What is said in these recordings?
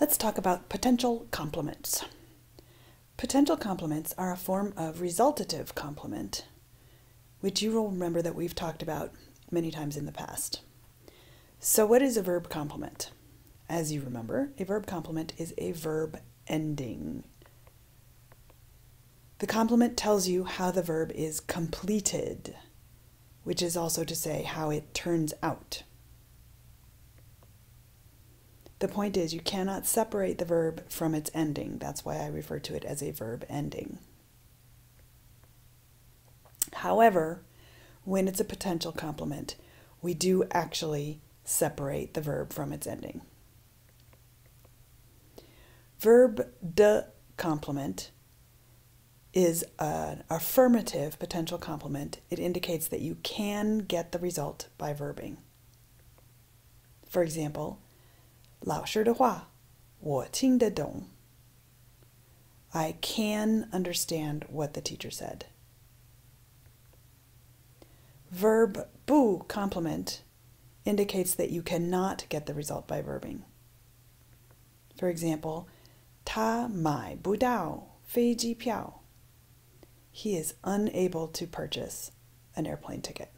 Let's talk about potential complements. Potential complements are a form of resultative complement, which you will remember that we've talked about many times in the past. So what is a verb complement? As you remember, a verb complement is a verb ending. The complement tells you how the verb is completed, which is also to say how it turns out. The point is you cannot separate the verb from its ending. That's why I refer to it as a verb ending. However, when it's a potential complement, we do actually separate the verb from its ending. V-de-Complement is an affirmative potential complement. It indicates that you can get the result by verbing. For example, 老师的话，我听得懂. I can understand what the teacher said. Verb+complement indicates that you cannot get the result by verbing. For example, 他买不到飞机票. He is unable to purchase an airplane ticket.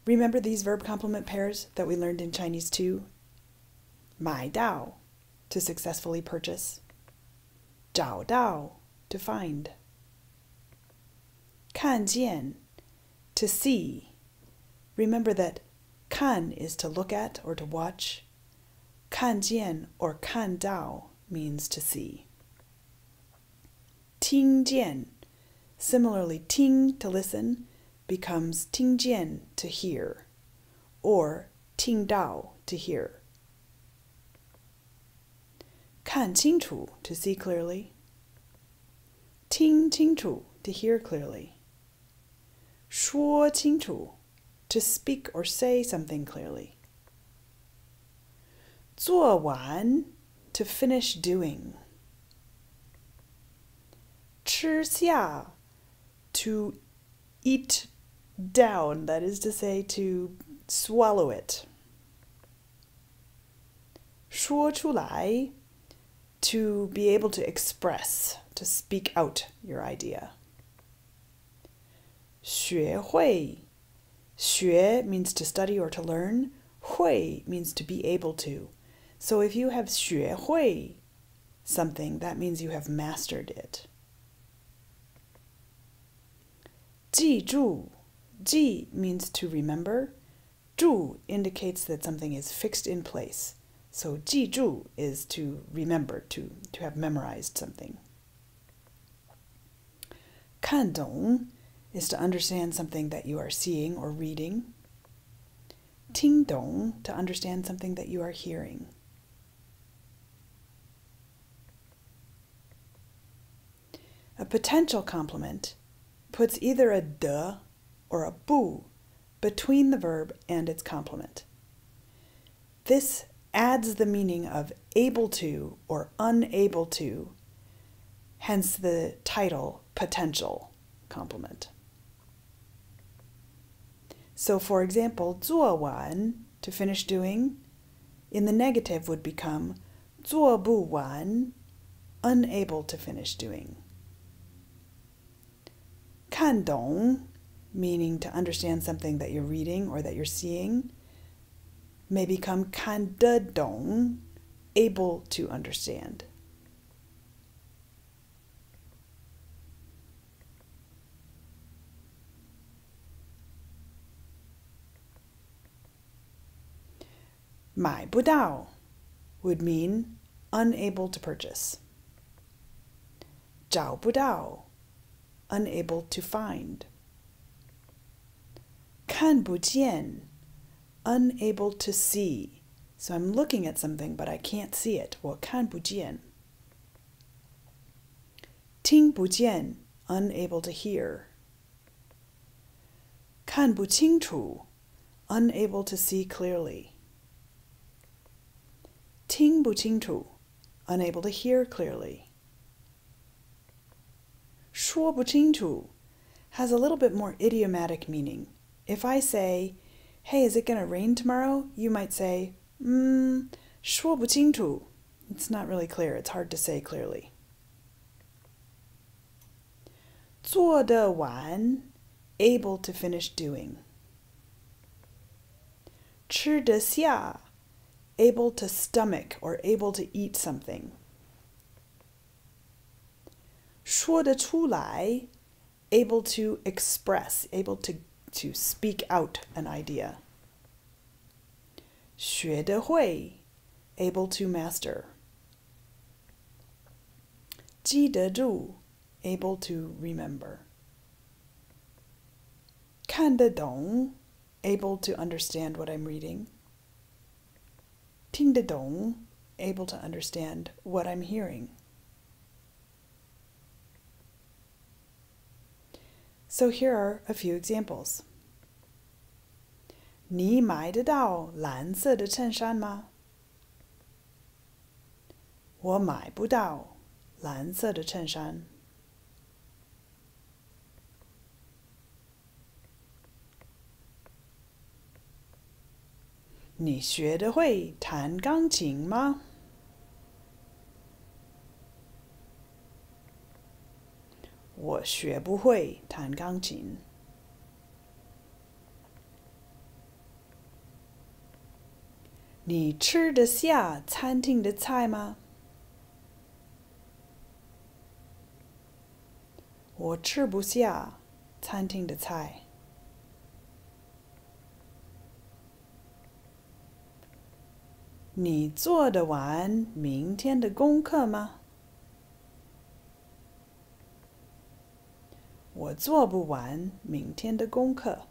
Remember these verb complement pairs that we learned in Chinese 2? 买到, to successfully purchase. 找到, to find. 看见, to see. Remember that 看 is to look at or to watch. 看见 or 看到 means to see. 听见, similarly 听 to listen becomes 听见 to hear, or 听到 to hear. 看清楚 to see clearly. 听清楚 to hear clearly. 说清楚 to speak or say something clearly. 做完 to finish doing. 吃下 to eat down, that is to say, to swallow it. 说出来 to be able to express, to speak out your idea. 学会 学 means to study or to learn. 会 means to be able to. So if you have 学会 something, that means you have mastered it. 记住 ji means to remember. 住 indicates that something is fixed in place. So 记住 is to remember, to have memorized something. 看懂 is to understand something that you are seeing or reading. 听懂 to understand something that you are hearing. A potential complement puts either a de or a bu between the verb and its complement. This adds the meaning of able to or unable to, hence the title potential complement. So for example, 做完 to finish doing, in the negative would become 做不完 unable to finish doing. 看懂 meaning to understand something that you're reading or that you're seeing, may become 看得懂 able to understand. "买不到 would mean unable to purchase. 找不到 unable to find. 看不见 unable to see. So I'm looking at something but I can't see it. 我看不见. 听不见 unable to hear. 看不清楚 unable to see clearly. 听不清楚 unable to hear clearly. 说不清楚 has a little bit more idiomatic meaning. If I say hey, is it going to rain tomorrow? You might say, 说不清楚. It's not really clear. It's hard to say clearly. 做得完, able to finish doing. 吃得下, able to stomach or able to eat something. 说得出来, able to express, able to speak out an idea. 学得会, able to master. 记得住, able to remember. 看得懂, able to understand what I'm reading. 听得懂, able to understand what I'm hearing. So here are a few examples. 你买得到蓝色的衬衫吗？我买不到蓝色的衬衫。你学得会弹钢琴吗？我学不会弹钢琴。你吃得下餐厅的菜吗？我吃不下餐厅的菜。你做得完明天的功课吗？我做不完明天的功课。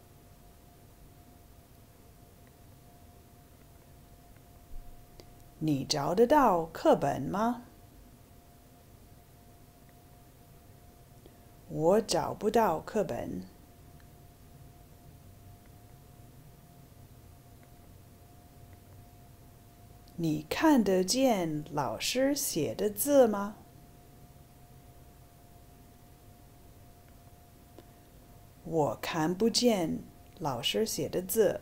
你找得到课本吗？我找不到课本。你看得见老师写的字吗？我看不见老师写的字。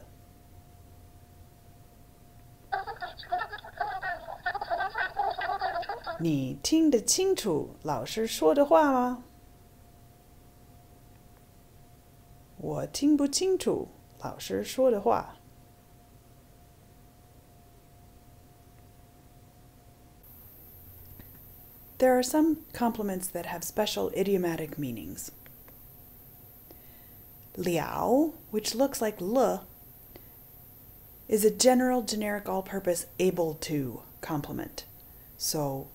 你听得清楚老师说的话吗？我听不清楚老师说的话。There are some complements that have special idiomatic meanings. 了, which looks like le, is a general, generic, all-purpose able to complement. So,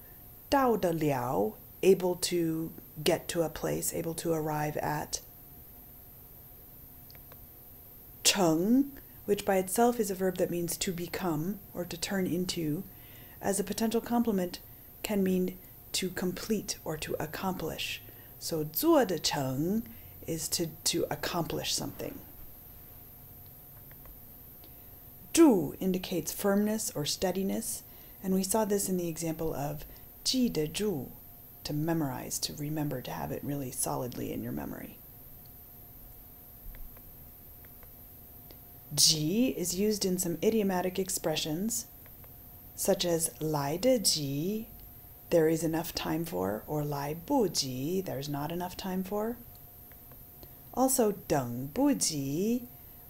到得了, able to get to a place, able to arrive at. 成, which by itself is a verb that means to become or to turn into, as a potential complement can mean to complete or to accomplish. So 做得成 is to accomplish something. 住 indicates firmness or steadiness, and we saw this in the example of 记得住, to memorize, to remember, to have it really solidly in your memory. 急 is used in some idiomatic expressions, such as 来得及, there is enough time for, or 来不及, there's not enough time for. Also, 等不及,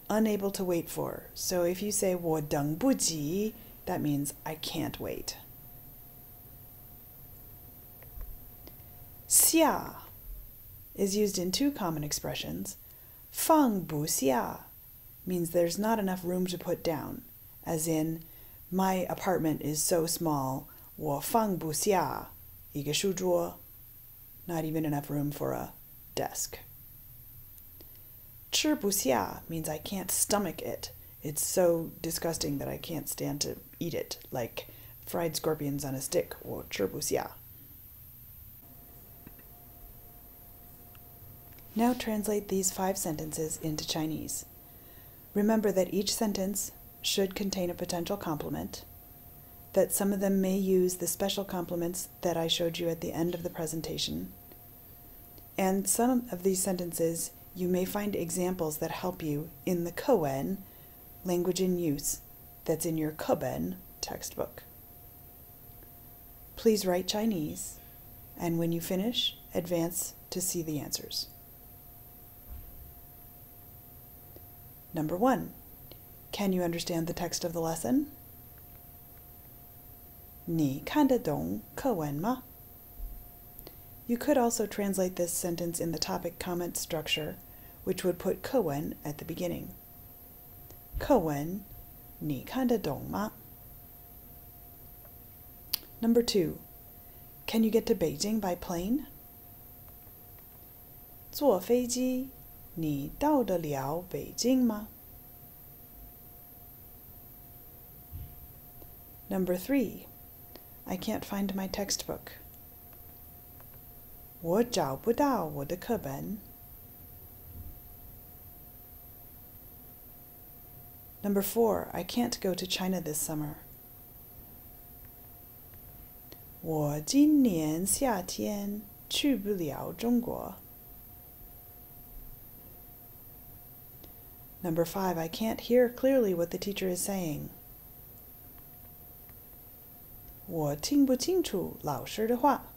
unable to wait for. So if you say 我等不及, that means I can't wait. 下 is used in two common expressions. 放不下 means there's not enough room to put down, as in, my apartment is so small, 我放不下一个书桌, not even enough room for a desk. 吃不下 means I can't stomach it. It's so disgusting that I can't stand to eat it, like fried scorpions on a stick, 我吃不下. Now translate these 5 sentences into Chinese. Remember that each sentence should contain a potential complement, that some of them may use the special complements that I showed you at the end of the presentation, and some of these sentences you may find examples that help you in the koan language in use that's in your 课本 textbook. Please write Chinese, and when you finish, advance to see the answers. Number 1. Can you understand the text of the lesson? 你看得懂课文吗? You could also translate this sentence in the topic comment structure, which would put 课文 at the beginning. 课文你看得懂吗? Number 2. Can you get to Beijing by plane? 坐飞机你到得了北京吗? Number 3. I can't find my textbook. 我找不到我的课本. Number 4. I can't go to China this summer. 我今年夏天去不了中国. Number 5. I can't hear clearly what the teacher is saying. 我听不清楚老师的话.